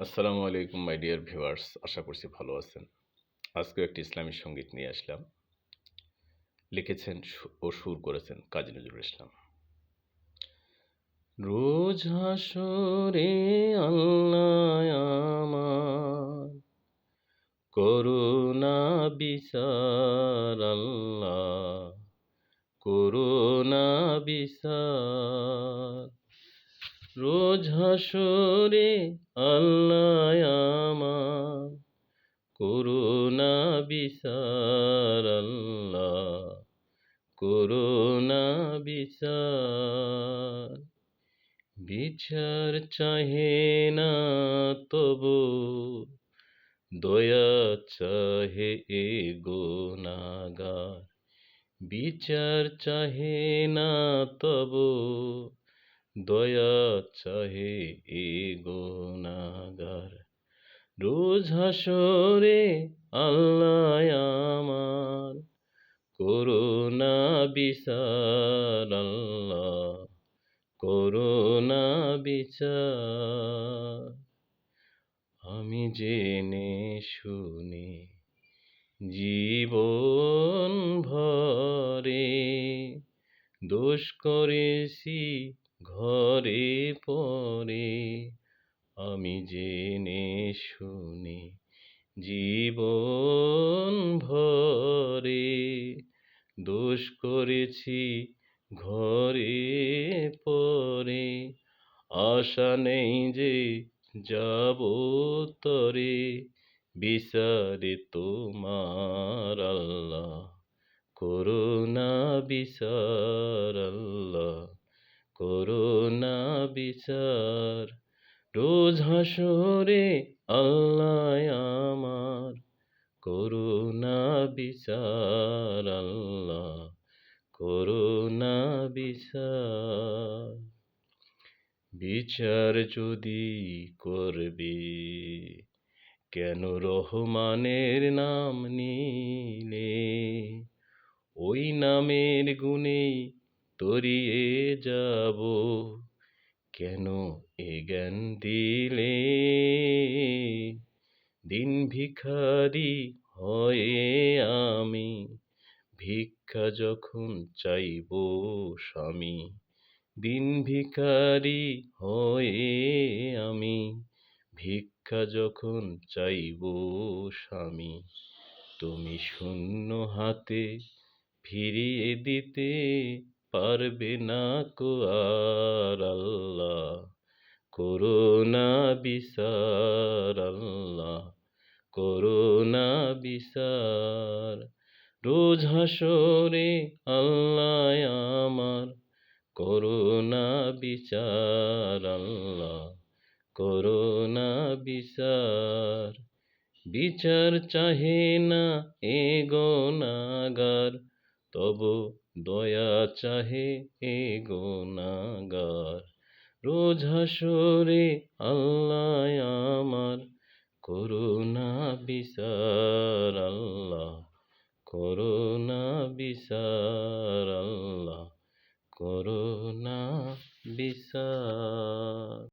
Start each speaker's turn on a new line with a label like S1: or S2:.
S1: আসসালামু আলাইকুম my dear viewers, আশা করছি ভালো আছেন। আজকেও একটি ইসলামী সঙ্গীত নিয়ে আসলাম। লিখেছেন ও সুর করেছেন কাজী নজরুল ইসলাম। রোজ হাসরে আল্লাহ আমার করুণা বিচার, আল্লাহ করুণা বিচার। রোজ হাসরে আল্লাহ আমার করুণা বিচার, আল্লাহ করুণা বিচার। বিচার চাহে না তবু দয়া চাহে এ গুনাহগার। বিচার চাহে না তবু দয়া চাহে এ গুনাহগার। রোজ হাসরে আল্লাহ আমার করুণা বিচার, আল্লাহ করুণা বিচার। আমি জেনে শুনে জীবন ভরে দোষ করেছি ঘরে পরে। আমি জেনে শুনে জীবন ভরে দোষ করেছি ঘরে পরে। আশা নেই যে যাব তরে বিচারে তোমার, আল্লাহ করুণা বিচার, আল্লাহ করুণা বিচার। রোজ হাসরে আল্লাহ আমার করুণা বিচার, আল্লাহ করুণা বিচার। বিচার যদি করবে কেন রহমানের নাম নিলে? ওই নামের গুণে তরিয়ে যাব কেন এ জ্ঞান দিলে? দিন ভিখারি হয়ে আমি ভিক্ষা যখন চাইব স্বামী। দিন ভিখারি হয়ে আমি ভিক্ষা যখন চাইব স্বামী। তুমি শূন্য হাতে ফিরিয়ে দিতে পারবে না কো আর, আল্লাহ করুণা বিচার, আল্লাহ করুণা বিচার। রোজ হাসরে আল্লাহ আমার করুণা বিচার, আল্লাহ করুণা বিচার। বিচার চাহে না এ গুনাহগার তবু দয়া চাহে এ গুনাহগার। রোজ হাসরে আল্লাহ আমার করুণা বিচার, আল্লাহ করুণা বিচার, আল্লাহ করুণা বিচার।